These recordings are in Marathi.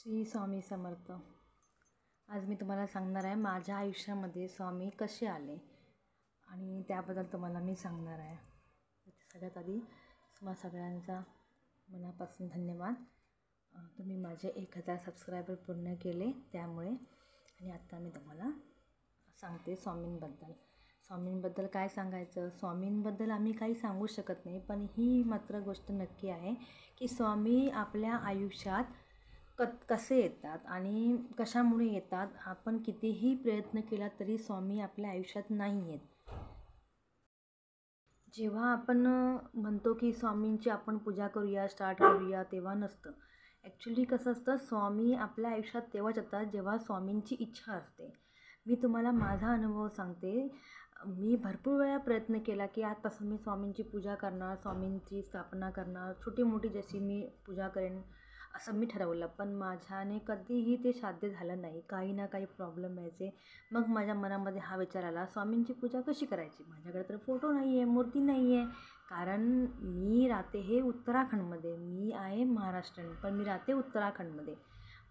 श्री स्वामी समर्थ। आज मी तुम्हाला सांगणार आहे माझ्या आयुष्यामध्ये स्वामी कसे आले आणि त्याबद्दल तुम्हाला मी सांगणार आहे। सगळ्यात आधी तुम्हा सगळ्यांचा मनापासून धन्यवाद। तुम्ही माझे 1000 सबस्क्रायबर पूर्ण केले त्यामुळे। आणि आता मी तुम्हाला सांगते स्वामींबद्दल काय सांगायचं। स्वामींबद्दल आम्ही काही सांगू शकत नाही, पण ही मात्र गोष्ट नक्की आहे की स्वामी आपल्या आयुष्यात कसे येतात आणि कशामुळे येतात। आपण कितीही प्रयत्न केला तरी स्वामी आपल्या आयुष्यात नाही येत। जेव्हा आपण म्हणतो की स्वामींची आपण पूजा करूया, स्टार्ट करूया, तेव्हा नसतं। ॲक्च्युली कसं असतं, स्वामी आपल्या आयुष्यात तेव्हाच येतात जेव्हा स्वामींची इच्छा असते। मी तुम्हाला माझा अनुभव सांगते। मी भरपूर वेळा प्रयत्न केला की आजपासून मी स्वामींची पूजा करणार, स्वामींची स्थापना करणार, छोटी मोठी जशी मी पूजा करेन असं मी ठरवलं, पण माझ्याने कधीही ते साध्य झालं नाही। काही ना काही प्रॉब्लेम यायचे। मग माझ्या मनामध्ये हा विचार आला, स्वामींची पूजा कशी करायची। माझ्याकडे तर फोटो नाही आहे, मूर्ती नाही आहे, कारण मी राहते हे उत्तराखंडमध्ये। मी आहे महाराष्ट्रीयन, पण मी राहते उत्तराखंडमध्ये।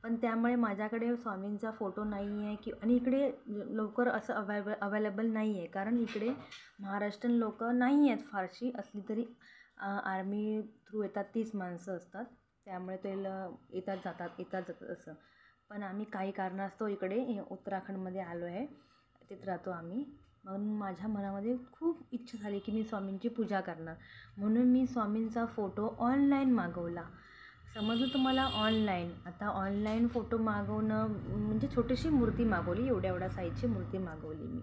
पण त्यामुळे माझ्याकडे स्वामींचा फोटो नाही आहे आणि इकडे लवकर असं अवेलेबल नाही आहे, कारण इकडे महाराष्ट्रीयन लोक नाही आहेत फारशी। असली तरी आर्मी थ्रू येतात, 30 माणसं असतात, त्यामुळे ते येतात जातात असं। पण आम्ही काही कारणास्तव इकडे उत्तराखंडमध्ये आलो आहे, तिथं राहतो आम्ही। म्हणून माझ्या मनामध्ये खूप इच्छा झाली की मी स्वामींची पूजा करणार, म्हणून मी स्वामींचा फोटो ऑनलाईन मागवला। समजलं तुम्हाला, ऑनलाईन। आता ऑनलाईन फोटो मागवणं म्हणजे छोटीशी मूर्ती मागवली, एवढ्या साईजची मूर्ती मागवली मी।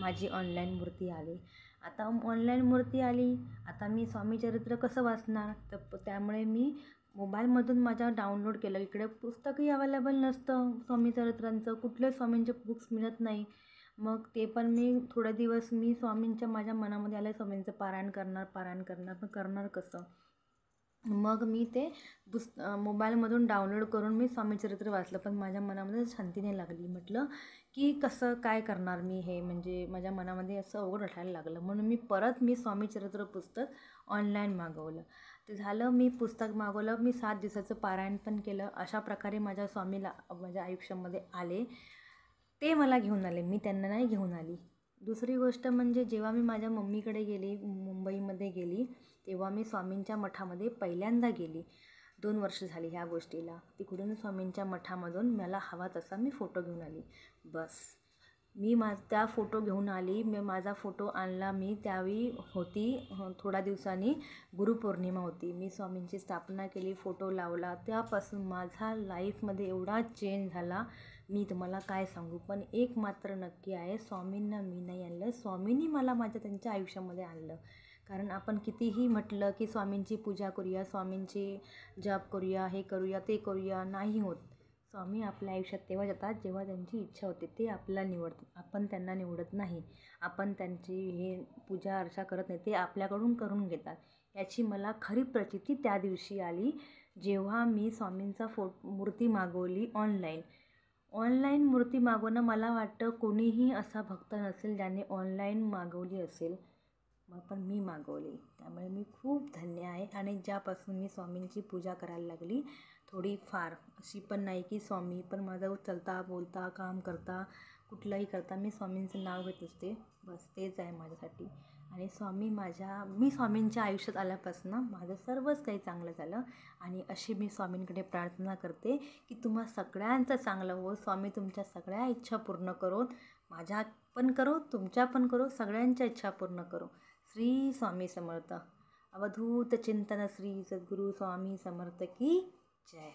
माझी ऑनलाईन मूर्ती आली। आता ऑनलाईन मूर्ती आली, आता मी स्वामी चरित्र कसं वाचणार, तर त्यामुळे मी मोबाईलमधून माझ्या डाउनलोड केलं। इकडे पुस्तकही अवेलेबल नसतं स्वामी चरित्रांचं, कुठले स्वामींचे बुक्स मिळत नाही। मग ते पण मी थोडे दिवस मी स्वामींच्या माझ्या मनामध्ये आलं स्वामींचं पारायण करणार, पण करणार कसं। मग मी ते मोबाईलमधून डाउनलोड करून मी स्वामी चरित्र वाचलं, पण माझ्या मनामध्ये शांती नाही लागली। म्हटलं की कसं काय करणार मी हे, म्हणजे माझ्या मनामध्ये असं अवघड वाटायला लागलं। म्हणून मी स्वामी चरित्र पुस्तक ऑनलाईन मागवलं। ते झालं, मी पुस्तक मागवलं, मी 7 दिवसाचं पारायण पण केलं। अशा प्रकारे माझ्या स्वामीला माझ्या आयुष्यामध्ये आले, ते मला घेऊन आले, मी त्यांना नाही घेऊन आली। दुसरी गोष्ट म्हणजे जेव्हा मी माझ्या मम्मीकडे गेली, मुंबईमध्ये गेली, तेव्हा मी स्वामींच्या मठामध्ये पहिल्यांदा गेली। 2 वर्ष झाली ह्या गोष्टीला। तिकडून स्वामींच्या मठामधून मला हवा तसा मी फोटो घेऊन आली। बस मी त्या फोटो घेऊन आली। माझा फोटो आणला मी त्यावेळी होती थोड्या दिवसांनी गुरुपौर्णिमा होती। मी स्वामींची स्थापना केली, फोटो लावला, त्यापासून माझा लाईफमध्ये एवढा चेंज झाला मी तुम्हाला काय सांगू। पण एक मात्र नक्की आहे, स्वामींना मी नाही आणलं, स्वामींनी मला त्यांच्या आयुष्यामध्ये आणलं। कारण आपण कितीही म्हटलं की स्वामींची पूजा करूया, स्वामींची जप करूया, हे करूया, ते करूया, नाही होत। स्वामी आपल्या आयुष्यात तेव्हा येतात जेव्हा त्यांची इच्छा होते, ते आपल्याला निवडतात, आपण त्यांना निवडत नाही। आपण त्यांची हे पूजा अर्चा करत नाही, ते आपल्याकडून करून घेतात। याची मला खरी प्रचिती त्या दिवशी आली जेव्हा मी स्वामींचा मूर्ती मागवली ऑनलाईन मूर्ती मागवणं। मला वाटतं कोणीही असा भक्त नसेल ज्याने ऑनलाईन मागवली असेल, पण मी मागवली, त्यामुळे मी खूप धन्य आहे। आणि ज्यापासून मी स्वामींची पूजा करायला लागली, थोडीफार अशी पण नाही की स्वामी, पण माझं चलता बोलता काम करता कुठलंही करता मी स्वामींचं नाव घेत असते, बस तेच आहे माझ्यासाठी। आणि मी स्वामींच्या आयुष्यात आल्यापासून माझं सर्वच काही चांगलं झालं। आणि अशी मी स्वामींकडे प्रार्थना करते की तुम्हा सगळ्यांचं चांगलं हो, स्वामी तुमच्या सगळ्या इच्छा पूर्ण करो, माझ्या पण करो, तुमच्या पण करो, सगळ्यांच्या इच्छा पूर्ण करो। श्री स्वामी समर्थ। अवधूत चिंतन श्री सद्गुरु स्वामी समर्थ की जय।